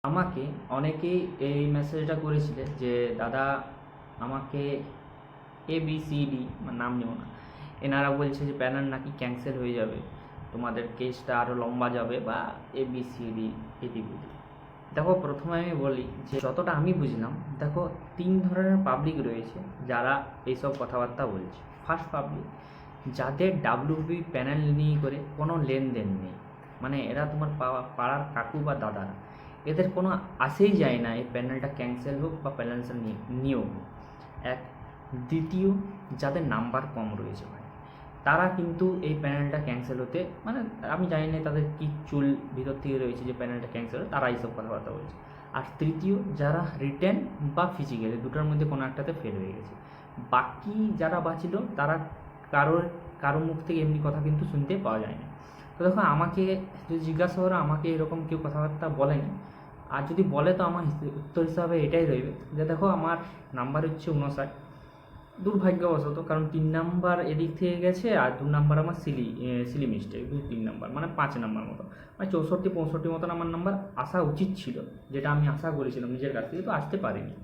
আমাকে অনেকেই এই মেসেজটা করেছিলেন যে দাদা আমাকে ABCD নাম নেব না, এনারা বলছে যে প্যানেল নাকি ক্যান্সেল হয়ে যাবে, তোমাদের কেসটা আরও লম্বা যাবে বা ABCD ইত্যাদি। দেখো, প্রথমে আমি বলি যে যতটা আমি বুঝলাম, দেখো 3 ধরনের পাবলিক রয়েছে যারা এইসব কথাবার্তা বলছে। ফার্স্ট পাবলিক, যাদের WB প্যানেল নিয়ে করে কোনো লেনদেন নেই, মানে এরা তোমার পাড়ার কাকু বা দাদারা, এদের কোনো আসেই যায় না এই প্যানেলটা ক্যান্সেল হোক বা প্যানেলটা নিয়োগ হোক। এক। দ্বিতীয়, যাদের নাম্বার কম রয়েছে ভাই, তারা কিন্তু এই প্যানেলটা ক্যান্সেল হতে, মানে আমি জানি না তাদের কী চুল ভিতর থেকে রয়েছে যে প্যানেলটা ক্যান্সেল হয়, তারা এইসব কথাবার্তা বলছে। আর তৃতীয়, যারা রিটেন বা ফিজিক্যালি দুটোর মধ্যে কোনো একটাতে ফেল হয়ে গেছে। বাকি যারা বাঁচিল তারা কারো মুখ থেকে এমনি কথা কিন্তু শুনতে পাওয়া যায় না। তো দেখো, আমাকে যদি জিজ্ঞাসা করো, আমাকে এরকম কেউ কথাবার্তা বলেনি। আর যদি বলে তো আমার উত্তর হিসাবে এটাই রইবে যে দেখো, আমার নাম্বার হচ্ছে 59। দুর্ভাগ্যবশত, কারণ 3 নাম্বার এদিক থেকে গেছে আর 2 নাম্বার আমার সিলি মিস্টেক, 2-3 নাম্বার মানে 5 নাম্বার মতো, মানে 64-65 মতন আমার নাম্বার আসা উচিত ছিল, যেটা আমি আশা করেছিলাম নিজের কাছ থেকে, তো আসতে পারিনি।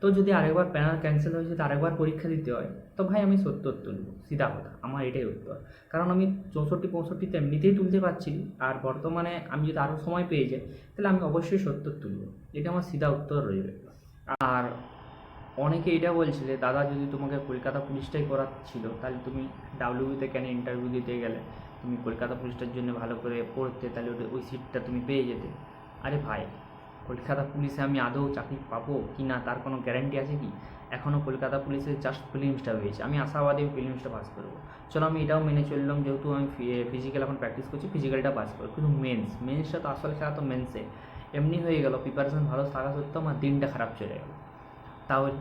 তো যদি আরেকবার প্যানেল ক্যান্সেল হয়ে যদি আরেকবার পরীক্ষা দিতে হয়, তো ভাই আমি 70 তুলব, সিধা কথা, আমার এটাই উত্তর। কারণ আমি 64-65 এমনিতেই তুলতে পারছি, আর বর্তমানে আমি যদি আরও সময় পেয়ে যাই তাহলে আমি অবশ্যই 70 তুলব, এটা আমার সিধা উত্তর রইবে। আর অনেকে এটা বলছিলে, দাদা যদি তোমাকে কলকাতা পুলিশটাই করার ছিল তাহলে তুমি WB-তে কেন ইন্টারভিউ দিতে গেলে? তুমি কলকাতা পুলিশটার জন্য ভালো করে পড়তে, তাহলে ওই সিটটা তুমি পেয়ে যেতে। আরে ভাই, কলকাতা পুলিশে আমি আদৌ চাকরি পাবো কি না তার কোনো গ্যারান্টি আছে কি? এখনও কলকাতা পুলিশে জাস্ট প্রিলিমসটা হয়েছে, আমি আশাবাদী প্রিলিমসটা পাস করবো। চলো, আমি এটাও মেনে চললাম, যেহেতু আমি ফিজিক্যাল এখন প্র্যাকটিস করছি, ফিজিক্যালটা পাস করবো, কিন্তু মেন্সটা তো আসলে খেলা তো মেন্সে এমনি হয়ে গেল, প্রিপারেশন ভালো থাকা সত্ত্বেও আমার দিনটা খারাপ চলে গেল। তাহলে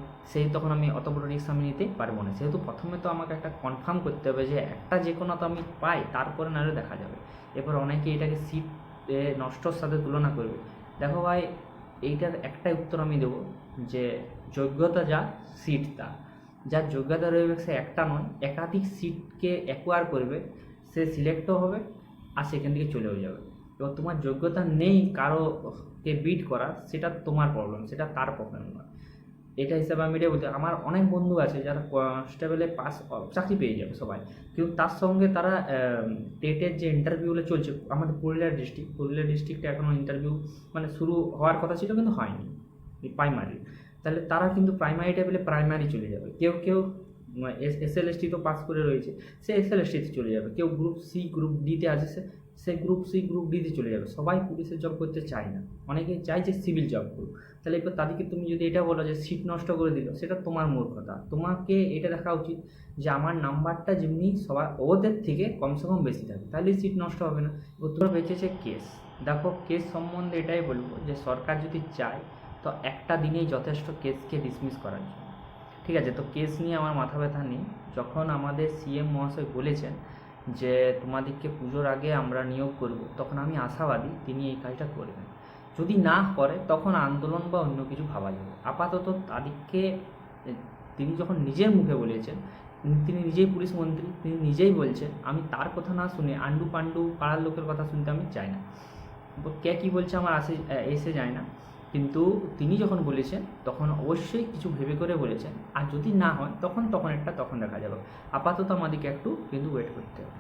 তখন আমি অত বড় রিস্ক আমি নিতে পারবো না। সেহেতু প্রথমে তো আমাকে একটা কনফার্ম করতে হবে যে একটা যে কোনো তো আমি পাই, তারপরে নাহলে দেখা যাবে। এরপর অনেকে এটাকে সিট নষ্টর সাথে তুলনা করবে। দেখো ভাই, এইটার একটাই উত্তর আমি দেবো যে যোগ্যতা যা, সিট তা। যার যোগ্যতা রয়েছে সে একটা নয় একাধিক সিটকে অ্যাকোয়ার করবে, সে সিলেক্টও হবে আর সেখান থেকে চলেও যাবে। এবার তোমার যোগ্যতা নেই কারোকে বিট করার, সেটা তোমার প্রবলেম, সেটা তার প্রবলেম নয়। এটা হিসাবে আমি এটাই বলতে, আমার অনেক বন্ধু আছে যারা কনস্টেবলে পাস চাকরি পেয়ে যাবে সবাই, কিন্তু তার সঙ্গে তারা টেটের যে ইন্টারভিউগুলো চলছে, আমাদের পুরুলিয়া ডিস্ট্রিক্টে এখনও ইন্টারভিউ মানে শুরু হওয়ার কথা ছিল কিন্তু হয়নি, প্রাইমারি। তাহলে তারা কিন্তু প্রাইমারি টেবিলে প্রাইমারি চলে যাবে। কেউ কেউ SLST তো পাস করে রয়েছে, সে SLSTতে চলে যাবে। কেউ গ্রুপ সি গ্রুপ ডিতে আছে, সে গ্রুপ সি গ্রুপ ডিতে চলে যাবে। সবাই পুলিশের জব করতে চায় না, অনেকে চায় যে সিভিল জব করুক। তাহলে এবার তাদেরকে তুমি যদি এটা বলো যে সিট নষ্ট করে দিল, সেটা তোমার মূর্খতা। তোমাকে এটা দেখা উচিত যে আমার নাম্বারটা যেমনি সবার ওদের থেকে কমসে কম বেশি থাকে, তাহলে সিট নষ্ট হবে না। উত্তর বেঁচেছে কেস। দেখো, কেস সম্বন্ধে এটাই বলবো যে সরকার যদি চায় তো একটা দিনেই যথেষ্ট কেসকে ডিসমিস করার জন্য। ঠিক আছে, তো কেস নিয়ে আমার মাথা ব্যথা নেই। যখন আমাদের CM মহাশয় বলেছেন যে তোমাদেরকে পুজোর আগে আমরা নিয়োগ করব, তখন আমি আশাবাদী তিনি এই কাজটা করবেন। যদি না করে তখন আন্দোলন বা অন্য কিছু ভাবা যাবে। আপাতত তাদেরকে, তিনি যখন নিজের মুখে বলেছেন, তিনি নিজেই পুলিশ মন্ত্রী, তিনি নিজেই বলছেন, আমি তার কথা না শুনে আন্ডু পান্ডু পাড়ার লোকের কথা শুনতে আমি চাই না। কে কী বলছে আমার এসে যায় না, কিন্তু তিনি যখন বলেছেন তখন অবশ্যই কিছু ভেবে করে বলেছেন। আর যদি না হয় তখন দেখা যাবে। আপাতত আমাদেরকে একটু কিন্তু ওয়েট করতে হবে।